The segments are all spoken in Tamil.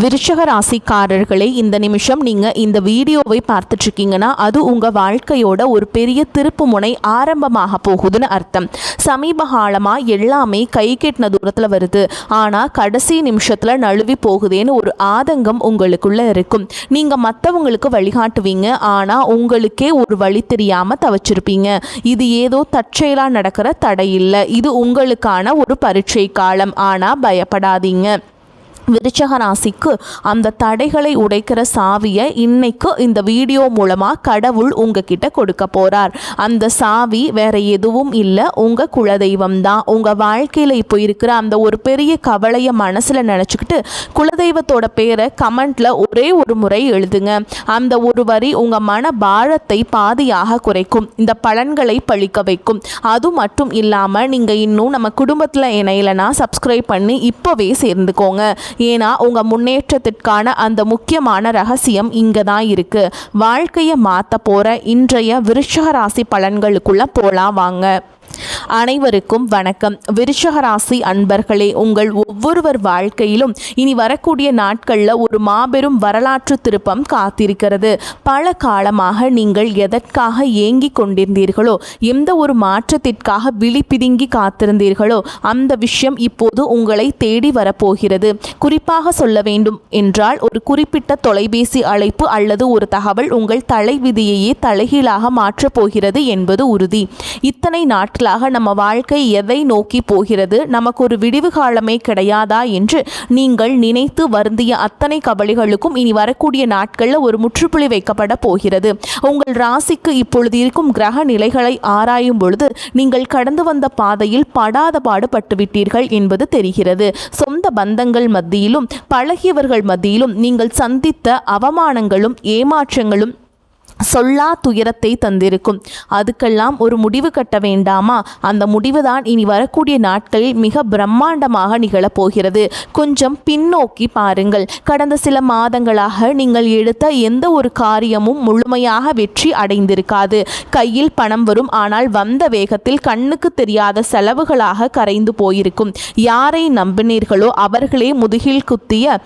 விருச்சக ராசிக்காரர்களே, இந்த நிமிஷம் நீங்கள் இந்த வீடியோவை பார்த்துட்ருக்கீங்கன்னா அது உங்கள் வாழ்க்கையோட ஒரு பெரிய திருப்பு முனை ஆரம்பமாக போகுதுன்னு அர்த்தம். சமீப காலமாக எல்லாமே கை கெட்டின தூரத்தில் வருது, ஆனால் கடைசி நிமிஷத்தில் நழுவி போகுதேன்னு ஒரு ஆதங்கம் உங்களுக்குள்ளே இருக்கும். நீங்கள் மற்றவங்களுக்கு வழிகாட்டுவீங்க, ஆனால் உங்களுக்கே ஒரு வழி தெரியாமல் தவச்சிருப்பீங்க. இது ஏதோ தற்செயலாக நடக்கிற தடை இல்லை, இது உங்களுக்கான ஒரு பரீட்சை காலம். ஆனால் பயப்படாதீங்க. விருச்சக ராசிக்கு அந்த தடைகளை உடைக்கிற சாவியை இன்னைக்கு இந்த வீடியோ மூலமாக கடவுள் உங்ககிட்ட கொடுக்க போகிறார். அந்த சாவி வேற எதுவும் இல்லை, உங்கள் குலதெய்வம் தான். உங்கள் வாழ்க்கையில் இப்போ இருக்கிற அந்த ஒரு பெரிய கவலையை மனசில் நினச்சிக்கிட்டு குலதெய்வத்தோட பேரை கமெண்ட்டில் ஒரே ஒரு முறை எழுதுங்க. அந்த ஒரு வரி உங்கள் மன பாரத்தை பாதியாக குறைக்கும், இந்த பலன்களை பழிக்க வைக்கும். அது மட்டும் இல்லாமல் நீங்கள் இன்னும் நம்ம குடும்பத்தில் இணையலைன்னா சப்ஸ்கிரைப் பண்ணி இப்போவே சேர்ந்துக்கோங்க. ஏன்னா உங்கள் முன்னேற்றத்திற்கான அந்த முக்கியமான ரகசியம் இங்கே தான் இருக்குது. வாழ்க்கையை மாற்ற போகிற இன்றைய விருச்சக ராசி பலன்களுக்குள்ளே போகலாம் வாங்க. அனைவருக்கும் வணக்கம். விருச்சக ராசி அன்பர்களே, உங்கள் ஒவ்வொருவர் வாழ்க்கையிலும் இனி வரக்கூடிய நாட்களில் ஒரு மாபெரும் வரலாற்று திருப்பம் காத்திருக்கிறது. பல காலமாக நீங்கள் எதற்காக ஏங்கிக் கொண்டிருந்தீர்களோ, எந்த ஒரு மாற்றத்திற்காக விழி பிதுங்கி காத்திருந்தீர்களோ அந்த விஷயம் இப்போது உங்களை தேடி வரப்போகிறது. குறிப்பாக சொல்ல வேண்டும் என்றால், ஒரு குறிப்பிட்ட தொலைபேசி அழைப்பு அல்லது ஒரு தகவல் உங்கள் தலைவிதியையே தலைகீழாக மாற்றப் போகிறது என்பது உறுதி. இத்தனை நாட்களாக நம்ம வாழ்க்கை எதை நோக்கி போகிறது, நமக்கு ஒரு விடிவு காலமே கிடையாதா என்று நீங்கள் நினைத்து வருந்திய அத்தனை கவலைகளுக்கும் இனி வரக்கூடிய நாட்களில் ஒரு முற்றுப்புள்ளி வைக்கப்பட போகிறது. உங்கள் ராசிக்கு இப்பொழுது இருக்கும் கிரக நிலைகளை ஆராயும் பொழுது நீங்கள் கடந்து வந்த பாதையில் படாத பாடுபட்டுவிட்டீர்கள் என்பது தெரிகிறது. சொந்த பந்தங்கள் மத்தியிலும் பழகியவர்கள் மத்தியிலும் நீங்கள் சந்தித்த அவமானங்களும் ஏமாற்றங்களும் சொல்லா துயரத்தை தந்திருக்கும். அதுக்கெல்லாம் ஒரு முடிவு கட்ட வேண்டாமா? அந்த முடிவுதான் இனி வரக்கூடிய நாட்களில் மிக பிரம்மாண்டமாக நிகழப்போகிறது. கொஞ்சம் பின்னோக்கி பாருங்கள். கடந்த சில மாதங்களாக நீங்கள் எடுத்த எந்த ஒரு காரியமும் முழுமையாக வெற்றி அடைந்திருக்காது. கையில் பணம் வரும், ஆனால் வந்த வேகத்தில் கண்ணுக்கு தெரியாத செலவுகளாக கரைந்து போயிருக்கும். யாரை நம்பினீர்களோ அவர்களே முதுகில் குத்திய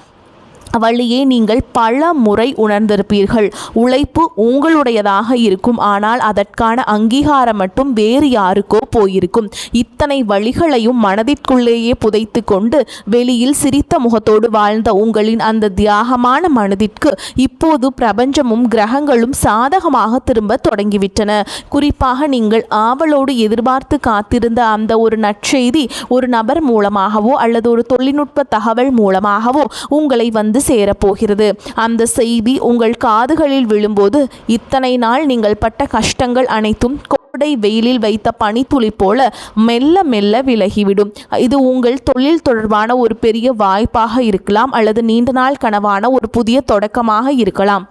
வழியே நீங்கள் பல முறை உணர்ந்திருப்பீர்கள். உழைப்பு உங்களுடையதாக இருக்கும், ஆனால் அதற்கான அங்கீகாரம் மட்டும் வேறு யாருக்கோ போயிருக்கும். இத்தனை வழிகளையும் மனதிற்குள்ளேயே புதைத்து கொண்டு வெளியில் சிரித்த முகத்தோடு வாழ்ந்த உங்களின் அந்த தியாகமான மனதிற்கு இப்போது பிரபஞ்சமும் கிரகங்களும் சாதகமாக திரும்ப தொடங்கிவிட்டன. குறிப்பாக நீங்கள் ஆவலோடு எதிர்பார்த்து காத்திருந்த அந்த ஒரு நற்செய்தி ஒரு நபர் மூலமாகவோ அல்லது ஒரு தொழில்நுட்ப தகவல் மூலமாகவோ உங்களை வந்து சேரப்போகிறது. அந்த செய்தி உங்கள் காதுகளில் விழும்போது இத்தனை நாள் நீங்கள் பட்ட கஷ்டங்கள் அனைத்தும் கோடை வெயிலில் வைத்த பனித்துளி போல மெல்ல மெல்ல விலகிவிடும். இது உங்கள் தொழில் தொடர்பான ஒரு பெரிய வாய்ப்பாக இருக்கலாம், அல்லது நீண்ட நாள் கனவான ஒரு புதிய தொடக்கமாக இருக்கலாம்.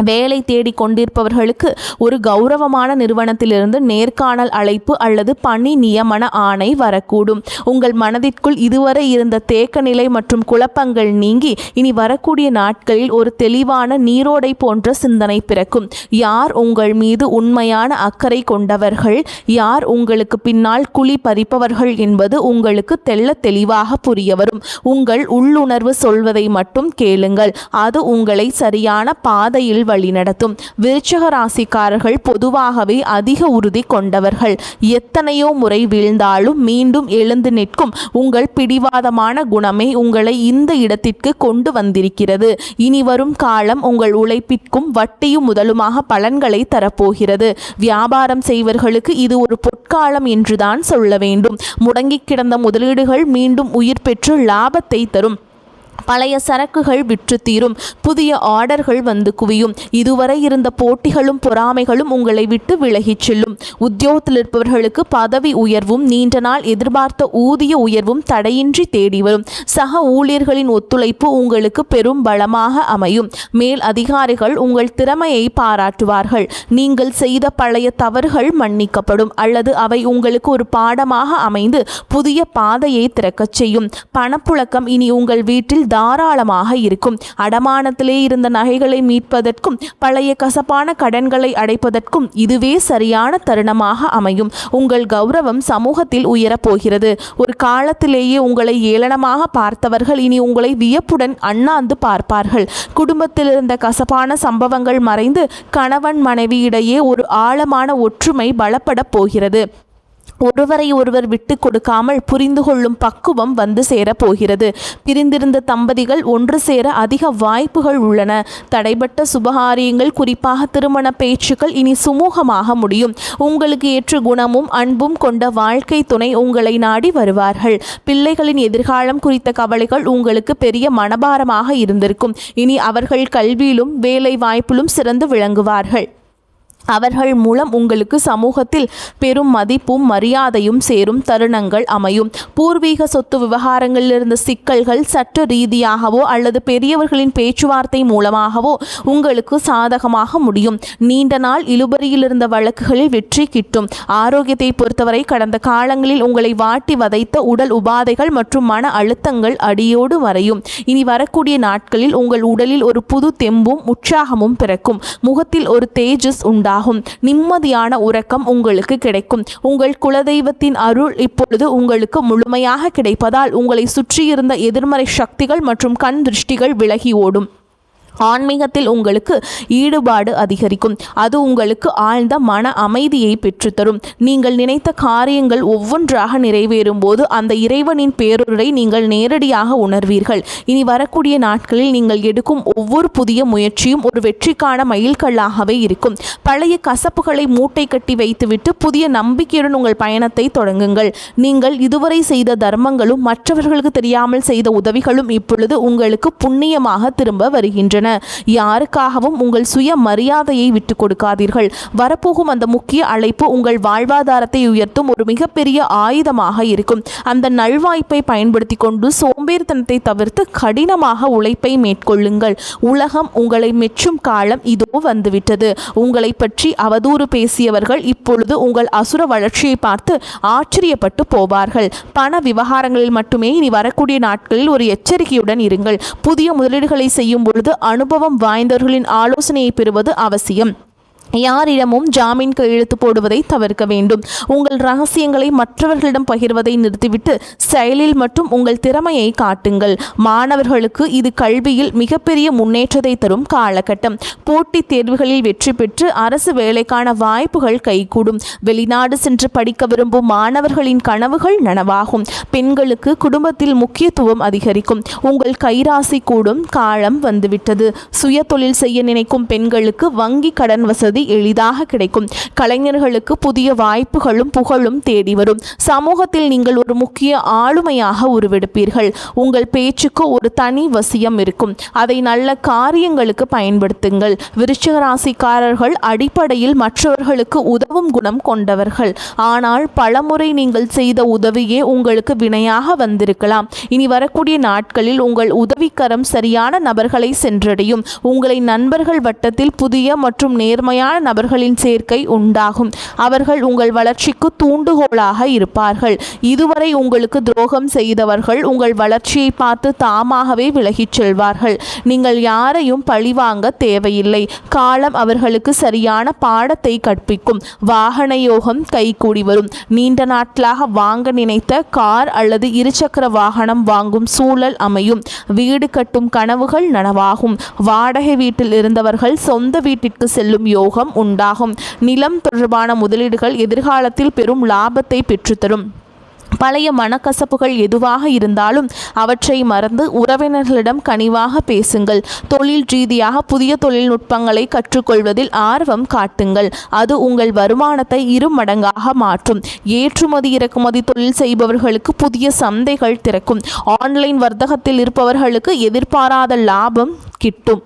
வேலை தேடி கொண்டிருப்பவர்களுக்கு ஒரு கௌரவமான நிறுவனத்திலிருந்து நேர்காணல் அழைப்பு அல்லது பணி நியமன ஆணை வரக்கூடும். உங்கள் மனதிற்குள் இதுவரை இருந்த தேக்க நிலை மற்றும் குழப்பங்கள் நீங்கி இனி வரக்கூடிய நாட்களில் ஒரு தெளிவான நீரோடை போன்ற சிந்தனை பிறக்கும். யார் உங்கள் மீது உண்மையான அக்கறை கொண்டவர்கள், யார் உங்களுக்கு பின்னால் குழி பறிப்பவர்கள் என்பது உங்களுக்கு தெள்ள தெளிவாக புரிய வரும். உங்கள் உள்ளுணர்வு சொல்வதை மட்டும் கேளுங்கள், அது உங்களை சரியான பாதையில் வழிநடத்தும். விருச்சக ராசிக்காரர்கள் பொதுவாகவே அதிக உறுதி கொண்டவர்கள். எத்தனையோ முறை வீழ்ந்தாலும் மீண்டும் எழுந்து நிற்கும் உங்கள் பிடிவாதமான குணமே உங்களை இந்த இடத்திற்கு கொண்டு வந்திருக்கிறது. இனி வரும் காலம் உங்கள் உழைப்பிற்கும் வட்டியும் முதலுமாக பலன்களை தரப்போகிறது. வியாபாரம் செய்வர்களுக்கு இது ஒரு பொற்காலம் என்றுதான் சொல்ல வேண்டும். முடங்கி கிடந்த முதலீடுகள் மீண்டும் உயிர் பெற்று லாபத்தை தரும். பழைய சரக்குகள் விற்று தீரும். புதிய ஆர்டர்கள் வந்து குவியும். இதுவரை இருந்த போட்டிகளும் பொறாமைகளும் உங்களை விட்டு விலகிச் செல்லும். உத்தியோகத்தில் இருப்பவர்களுக்கு பதவி உயர்வும் நீண்ட நாள் எதிர்பார்த்த ஊதிய உயர்வும் தடையின்றி தேடி வரும். சக ஊழியர்களின் ஒத்துழைப்பு உங்களுக்கு பெரும் பலமாக அமையும். மேல் அதிகாரிகள் உங்கள் திறமையை பாராட்டுவார்கள். நீங்கள் செய்த பழைய தவறுகள் மன்னிக்கப்படும், அல்லது அவை உங்களுக்கு ஒரு பாடமாக அமைந்து புதிய பாதையை திறக்கச் செய்யும். பணப்புழக்கம் இனி உங்கள் வீட்டில் தாராளமாக இருக்கும். அடமானத்திலே இருந்த நகைகளை மீட்பதற்கும் பழைய கசப்பான கடன்களை அடைப்பதற்கும் இதுவே சரியான தருணமாக அமையும். உங்கள் கௌரவம் சமூகத்தில் உயரப் போகிறது. ஒரு காலத்திலேயே உங்களை ஏளனமாக பார்த்தவர்கள் இனி உங்களை வியப்புடன் அண்ணாந்து பார்ப்பார்கள். குடும்பத்தில் இருந்த கசப்பான சம்பவங்கள் மறைந்து கணவன் மனைவியிடையே ஒரு ஆழமான ஒற்றுமை பலப்பட போகிறது. ஒருவரை ஒருவர் விட்டு கொடுக்காமல் புரிந்து கொள்ளும் பக்குவம் வந்து சேரப்போகிறது. பிரிந்திருந்த தம்பதிகள் ஒன்று சேர அதிக வாய்ப்புகள் உள்ளன. தடைபட்ட சுபகாரியங்கள், குறிப்பாக திருமண பேச்சுக்கள் இனி சுமூகமாக முடியும். உங்களுக்கு ஏற்ற குணமும் அன்பும் கொண்ட வாழ்க்கை துணை உங்களை நாடி வருவார்கள். பிள்ளைகளின் எதிர்காலம் குறித்த கவலைகள் உங்களுக்கு பெரிய மனபாரமாக இருந்திருக்கும். இனி அவர்கள் கல்வியிலும் வேலை வாய்ப்பிலும் சிறந்து விளங்குவார்கள். அவர்கள் மூலம் உங்களுக்கு சமூகத்தில் பெரும் மதிப்பும் மரியாதையும் சேரும் தருணங்கள் அமையும். பூர்வீக சொத்து விவகாரங்களில் இருந்த சிக்கல்கள் சட்ட ரீதியாகவோ அல்லது பெரியவர்களின் பேச்சுவார்த்தை மூலமாகவோ உங்களுக்கு சாதகமாக முடியும். நீண்ட நாள் இழுபறியில் இருந்த வழக்குகளில் வெற்றி கிட்டும். ஆரோக்கியத்தை பொறுத்தவரை கடந்த காலங்களில் உங்களை வாட்டி வதைத்த உடல் உபாதைகள் மற்றும் மன அழுத்தங்கள் அடியோடு வரையும். இனி வரக்கூடிய நாட்களில் உங்கள் உடலில் ஒரு புது தெம்பும் உற்சாகமும் பிறக்கும். முகத்தில் ஒரு தேஜஸ் உண்டாகும். நிம்மதியான உறக்கம் உங்களுக்கு கிடைக்கும். உங்கள் குலதெய்வத்தின் அருள் இப்பொழுது உங்களுக்கு முழுமையாக கிடைப்பதால் உங்களை சுற்றியிருந்த எதிர்மறை சக்திகள் மற்றும் கண் திருஷ்டிகள் விலகி ஓடும். ஆன்மீகத்தில் உங்களுக்கு ஈடுபாடு அதிகரிக்கும். அது உங்களுக்கு ஆழ்ந்த மன அமைதியை பெற்றுத்தரும். நீங்கள் நினைத்த காரியங்கள் ஒவ்வொன்றாக நிறைவேறும் போது அந்த இறைவனின் பேருரை நீங்கள் நேரடியாக உணர்வீர்கள். இனி வரக்கூடிய நாட்களில் நீங்கள் எடுக்கும் ஒவ்வொரு புதிய முயற்சியும் ஒரு வெற்றிக்கான மைல்கல்லாகவே இருக்கும். பழைய கசப்புகளை மூட்டை கட்டி வைத்துவிட்டு புதிய நம்பிக்கையுடன் உங்கள் பயணத்தை தொடங்குங்கள். நீங்கள் இதுவரை செய்த தர்மங்களும் மற்றவர்களுக்கு தெரியாமல் செய்த உதவிகளும் இப்பொழுது உங்களுக்கு புண்ணியமாக திரும்ப வருகின்றன. யாருக்காகவும் உங்கள் சுய மரியாதையை விட்டு கொடுக்காதீர்கள். வரப்போகும் அந்த முக்கிய அழைப்பு உங்கள் வாழ்வாதாரத்தை உயர்த்தும் ஒரு மிகப்பெரிய ஆயுதமாக இருக்கும். அந்த நல்வாய்ப்பை பயன்படுத்தி கொண்டு சோம்பேறித்தனத்தை தவிர்த்து கடினமாக உழைப்பை மேற்கொள்ளுங்கள். உலகம் உங்களை மெச்சும் காலம் இதோ வந்துவிட்டது. உங்களை பற்றி அவதூறு பேசியவர்கள் இப்பொழுது உங்கள் அசுர வளர்ச்சியை பார்த்து ஆச்சரியப்பட்டு போவார்கள். பண விவகாரங்களில் மட்டுமே இனி வரக்கூடிய நாட்களில் ஒரு எச்சரிக்கையுடன் இருங்கள். புதிய முதலீடுகளை செய்யும் பொழுது அனுபவம் வாய்ந்தவர்களின் ஆலோசனையை பெறுவது அவசியம். யாரிடமும் ஜாமீன் கையெழுத்து போடுவதை தவிர்க்க வேண்டும். உங்கள் ரகசியங்களை மற்றவர்களிடம் பகிர்வதை நிறுத்திவிட்டு செயலில் மட்டும் உங்கள் திறமையை காட்டுங்கள். மாணவர்களுக்கு இது கல்வியில் மிகப்பெரிய முன்னேற்றத்தை தரும் காலகட்டம். போட்டித் தேர்வுகளில் வெற்றி பெற்று அரசு வேலைக்கான வாய்ப்புகள் கைகூடும். வெளிநாடு சென்று படிக்க விரும்பும் மாணவர்களின் கனவுகள் நனவாகும். பெண்களுக்கு குடும்பத்தில் முக்கியத்துவம் அதிகரிக்கும். உங்கள் கைராசி கூடும் காலம் வந்துவிட்டது. சுய தொழில் செய்ய நினைக்கும் பெண்களுக்கு வங்கி கடன் வசதி எளிதாக கிடைக்கும். கலைஞர்களுக்கு புதிய வாய்ப்புகளும் புகழும் தேடி வரும். சமூகத்தில் நீங்கள் ஒரு முக்கிய ஆளுமையாக உருவெடுப்பீர்கள். உங்கள் பேச்சுக்கு ஒரு தனி வசியம் இருக்கும். அதை நல்ல காரியங்களுக்கு பயன்படுத்துங்கள். விருச்சிக ராசிக்காரர்கள் அடிப்படையில் மற்றவர்களுக்கு உதவும் குணம் கொண்டவர்கள். ஆனால் பலமுறை நீங்கள் செய்த உதவியே உங்களுக்கு வினையாக வந்திருக்கலாம். இனி வரக்கூடிய நாட்களில் உங்கள் உதவிக்கரம் சரியான நபர்களை சென்றடையும். உங்களை நண்பர்கள் வட்டத்தில் புதிய மற்றும் நேர்மையான நபர்களின் சேர்க்கை உண்டாகும். அவர்கள் உங்கள் வளர்ச்சிக்கு தூண்டுகோலாக இருப்பார்கள். இதுவரை உங்களுக்கு துரோகம் செய்தவர்கள் உங்கள் வளர்ச்சியை பார்த்து தாமாகவே விலகிச் செல்வார்கள். நீங்கள் யாரையும் பழிவாங்க தேவையில்லை. காலம் அவர்களுக்கு சரியான பாடத்தை கற்பிக்கும். வாகன யோகம் கைகூடி வரும். நீண்ட நாட்களாக வாங்க நினைத்த கார் அல்லது இருசக்கர வாகனம் வாங்கும் சூழல் அமையும். வீடு கட்டும் கனவுகள் நனவாகும். வாடகை வீட்டில் இருந்தவர்கள் சொந்த வீட்டிற்கு செல்லும் யோகம் உண்டாகும். நிலம் தொடர்பான முதலீடுகள் எதிர்காலத்தில் பெரும் லாபத்தை பெற்றுத்தரும். பழைய மனக்கசப்புகள் எதுவாக இருந்தாலும் அவற்றை மறந்து உறவினர்களிடம் கனிவாக பேசுங்கள். தொழில் ரீதியாக புதிய தொழில்நுட்பங்களை கற்றுக்கொள்வதில் ஆர்வம் காட்டுங்கள். அது உங்கள் வருமானத்தை 2 மடங்காக மாற்றும். ஏற்றுமதி இறக்குமதி தொழில் செய்பவர்களுக்கு புதிய சந்தைகள் திறக்கும். ஆன்லைன் வர்த்தகத்தில் இருப்பவர்களுக்கு எதிர்பாராத லாபம் கிட்டும்.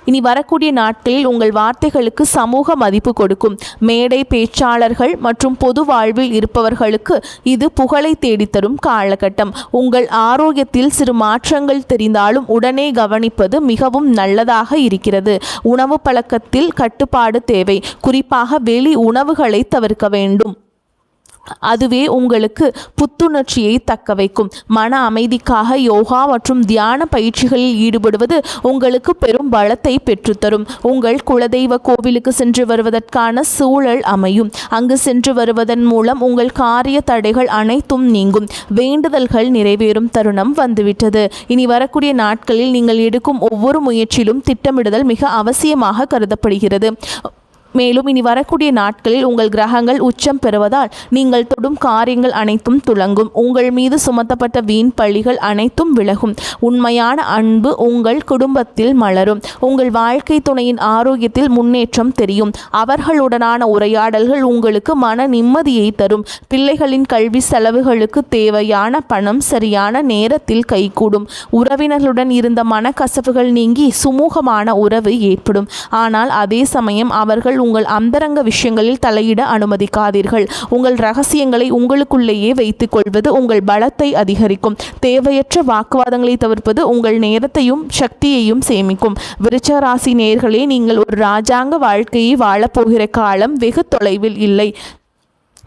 இனி வரக்கூடிய நாட்களில் உங்கள் வார்த்தைகளுக்கு சமூக மதிப்பு கொடுக்கும். மேடை பேச்சாளர்கள் மற்றும் பொது வாழ்வில் இருப்பவர்களுக்கு இது புகழை தேடித்தரும் காலகட்டம். உங்கள் ஆரோக்கியத்தில் சிறு மாற்றங்கள் தெரிந்தாலும் உடனே கவனிப்பது மிகவும் நல்லதாக இருக்கிறது. உணவு பழக்கத்தில் கட்டுப்பாடு தேவை. குறிப்பாக வெளி உணவுகளை தவிர்க்க வேண்டும். அதுவே உங்களுக்கு புத்துணர்ச்சியை தக்க வைக்கும். மன அமைதிக்காக யோகா மற்றும் தியான பயிற்சிகளில் ஈடுபடுவது உங்களுக்கு பெரும் பலத்தை பெற்றுத்தரும். உங்கள் குலதெய்வ கோவிலுக்கு சென்று வருவதற்கான சூழல் அமையும். அங்கு சென்று வருவதன் மூலம் உங்கள் காரிய தடைகள் அனைத்தும் நீங்கும். வேண்டுதல்கள் நிறைவேறும் தருணம் வந்துவிட்டது. இனி வரக்கூடிய நாட்களில் நீங்கள் எடுக்கும் ஒவ்வொரு முயற்சியிலும் திட்டமிடுதல் மிக அவசியமாக கருதப்படுகிறது. மேலும் இனி வரக்கூடிய நாட்களில் உங்கள் கிரகங்கள் உச்சம் பெறுவதால் நீங்கள் தொடும் காரியங்கள் அனைத்தும் துலங்கும். உங்கள் மீது சுமத்தப்பட்ட வீண் பழிகள் அனைத்தும் விலகும். உண்மையான அன்பு உங்கள் குடும்பத்தில் மலரும். உங்கள் வாழ்க்கை துணையின் ஆரோக்கியத்தில் முன்னேற்றம் தெரியும். அவர்களுடனான உரையாடல்கள் உங்களுக்கு மன நிம்மதியை தரும். பிள்ளைகளின் கல்வி செலவுகளுக்கு தேவையான பணம் சரியான நேரத்தில் கைகூடும். உறவினர்களுடன் இருந்த மனக்கசப்புகள் நீங்கி சுமூகமான உறவு ஏற்படும். ஆனால் அதே சமயம் அவர்கள் உங்கள் அந்தரங்க விஷயங்களில் தலையிட அனுமதிக்காதீர்கள். உங்கள் ரகசியங்களை உங்களுக்குள்ளேயே வைத்துக் கொள்வது உங்கள் பலத்தை அதிகரிக்கும். தேவையற்ற வாக்குவாதங்களை தவிர்ப்பது உங்கள் நேரத்தையும் சக்தியையும் சேமிக்கும். விருச்சிக ராசி நேயர்களே, நீங்கள் ஒரு ராஜாங்க வாழ்க்கையை வாழப்போகிற காலம் வெகு தொலைவில் இல்லை.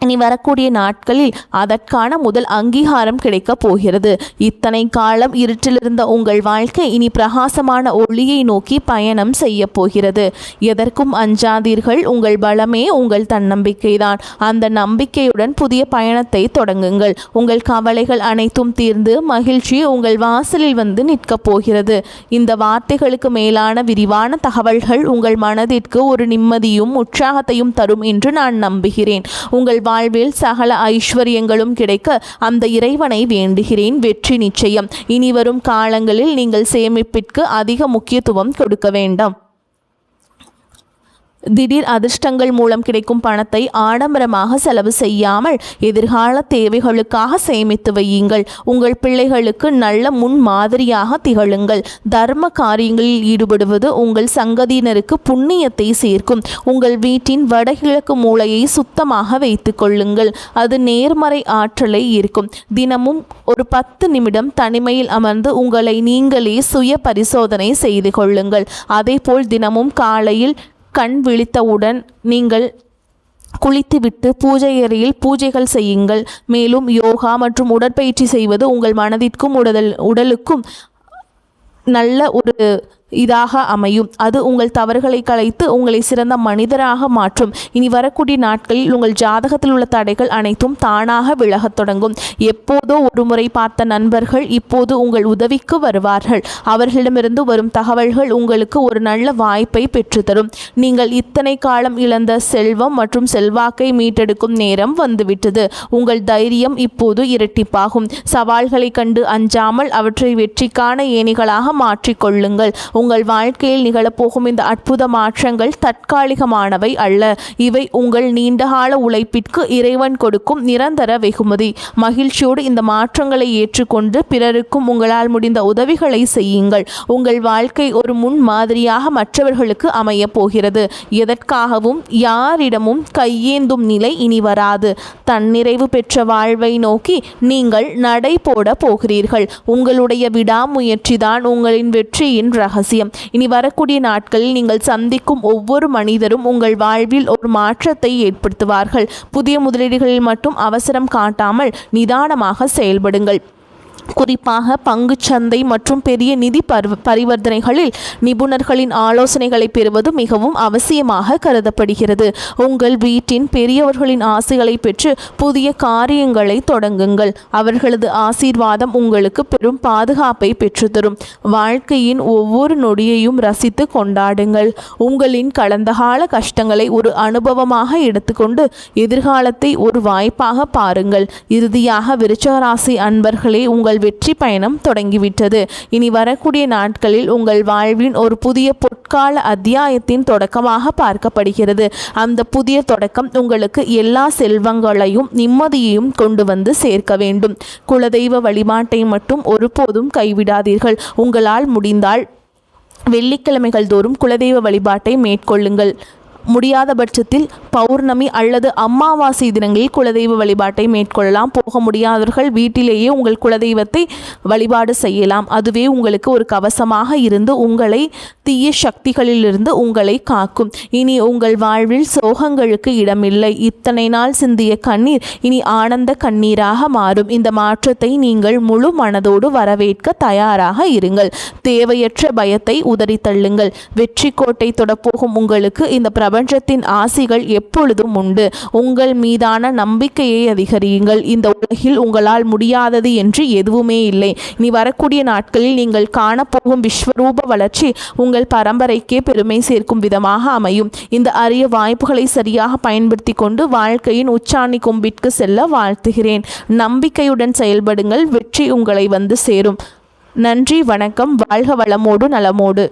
இனி வரக்கூடிய நாட்களில் அதற்கான முதல் அங்கீகாரம் கிடைக்கப் போகிறது. இத்தனை காலம் இருட்டிலிருந்த உங்கள் வாழ்க்கை இனி பிரகாசமான ஒளியை நோக்கி பயணம் செய்ய போகிறது. எதற்கும் அஞ்சாதீர்கள். உங்கள் பலமே உங்கள் தன்னம்பிக்கைதான். அந்த நம்பிக்கையுடன் புதிய பயணத்தை தொடங்குங்கள். உங்கள் கவலைகள் அனைத்தும் தீர்ந்து மகிழ்ச்சி உங்கள் வாசலில் வந்து நிற்கப் போகிறது. இந்த வார்த்தைகளுக்கு மேலான விரிவான தகவல்கள் உங்கள் மனதிற்கு ஒரு நிம்மதியும் உற்சாகத்தையும் தரும் என்று நான் நம்புகிறேன். உங்கள் வாழ்வில் சகல ஐஸ்வர்யங்களும் கிடைக்க அந்த இறைவனை வேண்டுகிறேன். வெற்றி நிச்சயம். இனி வரும் காலங்களில் நீங்கள் சேமிப்பிற்கு அதிக முக்கியத்துவம் கொடுக்க வேண்டாம். திடீர் அதிர்ஷ்டங்கள் மூலம் கிடைக்கும் பணத்தை ஆடம்பரமாக செலவு செய்யாமல் எதிர்கால தேவைகளுக்காக சேமித்து வையுங்கள். உங்கள் பிள்ளைகளுக்கு நல்ல முன் மாதிரியாக திகழுங்கள். தர்ம காரியங்களில் ஈடுபடுவது உங்கள் சங்கதியினருக்கு புண்ணியத்தை சேர்க்கும். உங்கள் வீட்டின் வடகிழக்கு மூலையை சுத்தமாக வைத்து கொள்ளுங்கள். அது நேர்மறை ஆற்றலை ஈர்க்கும். தினமும் ஒரு 10 நிமிடம் தனிமையில் அமர்ந்து உங்களை நீங்களே சுய பரிசோதனை செய்து கொள்ளுங்கள். அதேபோல் தினமும் காலையில் கண் விழித்தவுடன் நீங்கள் குளித்துவிட்டு பூஜை அறையில் பூஜைகள் செய்யுங்கள். மேலும் யோகா மற்றும் உடற்பயிற்சி செய்வது உங்கள் மனதிற்கும் உடலுக்கும் நல்ல ஒரு இதாக அமையும். அது உங்கள் தவறுகளை களைத்து உங்களை சிறந்த மனிதராக மாற்றும். இனி வரக்கூடிய நாட்களில் உங்கள் ஜாதகத்தில் உள்ள தடைகள் அனைத்தும் தானாக விலகத் தொடங்கும். எப்போதோ ஒரு முறை பார்த்த நண்பர்கள் இப்போது உங்கள் உதவிக்கு வருவார்கள். அவர்களிடமிருந்து வரும் தகவல்கள் உங்களுக்கு ஒரு நல்ல வாய்ப்பை பெற்றுத்தரும். நீங்கள் இத்தனை காலம் இழந்த செல்வம் மற்றும் செல்வாக்கை மீட்டெடுக்கும் நேரம் வந்துவிட்டது. உங்கள் தைரியம் இப்போது இரட்டிப்பாகும். சவால்களை கண்டு அஞ்சாமல் அவற்றை வெற்றிக்கான ஏணிகளாக மாற்றிக்கொள்ளுங்கள். உங்கள் வாழ்க்கையில் நிகழப்போகும் இந்த அற்புத மாற்றங்கள் தற்காலிகமானவை அல்ல. இவை உங்கள் நீண்டகால உழைப்பிற்கு இறைவன் கொடுக்கும் நிரந்தர வெகுமதி. மகிழ்ச்சியோடு இந்த மாற்றங்களை ஏற்றுக்கொண்டு பிறருக்கும் உங்களால் முடிந்த உதவிகளை செய்யுங்கள். உங்கள் வாழ்க்கை ஒரு முன் மாதிரியாக மற்றவர்களுக்கு அமைய போகிறது. எதற்காகவும் யாரிடமும் கையேந்தும் நிலை இனி வராது. தன்னிறைவு பெற்ற வாழ்வை நோக்கி நீங்கள் நடை போட போகிறீர்கள். உங்களுடைய விடாமுயற்சிதான் உங்களின் வெற்றியின் ரகசியம். இனி வரக்கூடிய நாட்களில் நீங்கள் சந்திக்கும் ஒவ்வொரு மனிதரும் உங்கள் வாழ்வில் ஒரு மாற்றத்தை ஏற்படுத்துவார்கள். புதிய முதலீடுகளில் மட்டும் அவசரம் காட்டாமல் நிதானமாக செயல்படுங்கள். குறிப்பாக பங்குச்சந்தை மற்றும் பெரிய நிதி பரிவர்த்தனைகளில் நிபுணர்களின் ஆலோசனைகளை பெறுவது மிகவும் அவசியமாக கருதப்படுகிறது. உங்கள் வீட்டின் பெரியவர்களின் ஆசைகளை பெற்று புதிய காரியங்களை தொடங்குங்கள். அவர்களது ஆசீர்வாதம் உங்களுக்கு பெரும் பாதுகாப்பை பெற்றுத்தரும். வாழ்க்கையின் ஒவ்வொரு நொடியையும் ரசித்து கொண்டாடுங்கள். உங்களின் கடந்த கால கஷ்டங்களை ஒரு அனுபவமாக எடுத்துக்கொண்டு எதிர்காலத்தை ஒரு வாய்ப்பாக பாருங்கள். இறுதியாக விருச்சிக ராசி அன்பர்களே, உங்கள் வெற்றி பயணம் தொடங்கிவிட்டது. இனி வரக்கூடிய நாட்களில் உங்கள் வாழ்வின் ஒரு புதிய பொற்கால அத்தியாயத்தின் தொடக்கமாக பார்க்கப்படுகிறது. அந்த புதிய தொடக்கம் உங்களுக்கு எல்லா செல்வங்களையும் நிம்மதியையும் கொண்டு வந்து சேர்க்க வேண்டும். குலதெய்வ வழிபாட்டை மட்டும் ஒருபோதும் கைவிடாதீர்கள். உங்களால் முடிந்தால் வெள்ளிக்கிழமைகள் தோறும் குலதெய்வ வழிபாட்டை மேற்கொள்ளுங்கள். முடியாத பட்சத்தில் பௌர்ணமி அல்லது அமாவாசை தினங்களில் குலதெய்வ வழிபாட்டை மேற்கொள்ளலாம். போக முடியாதவர்கள் வீட்டிலேயே உங்கள் குலதெய்வத்தை வழிபாடு செய்யலாம். அதுவே உங்களுக்கு ஒரு கவசமாக இருந்து உங்களை தீய சக்திகளிலிருந்து உங்களை காக்கும். இனி உங்கள் வாழ்வில் சோகங்களுக்கு இடமில்லை. இத்தனை நாள் சிந்திய கண்ணீர் இனி ஆனந்த கண்ணீராக மாறும். இந்த மாற்றத்தை நீங்கள் முழு மனதோடு வரவேற்க தயாராக இருங்கள். தேவையற்ற பயத்தை உதறி தள்ளுங்கள். வெற்றி கோட்டை தொடப்போகும் உங்களுக்கு இந்த பிரபஞ்சத்தின் ஆசிகள் எப்பொழுதும் உண்டு. உங்கள் மீதான நம்பிக்கையை அதிகரியுங்கள். இந்த உலகில் உங்களால் முடியாதது என்று எதுவுமே இல்லை. இனி வரக்கூடிய நாட்களில் நீங்கள் காணப்போகும் விஸ்வரூப வளர்ச்சி உங்கள் பரம்பரைக்கே பெருமை சேர்க்கும் விதமாக அமையும். இந்த அரிய வாய்ப்புகளை சரியாக பயன்படுத்தி கொண்டு வாழ்க்கையின் உச்சாணி கொம்பிற்கு செல்ல வாழ்த்துகிறேன். நம்பிக்கையுடன் செயல்படுங்கள். வெற்றி உங்களை வந்து சேரும். நன்றி, வணக்கம். வாழ்க வளமோடு நலமோடு.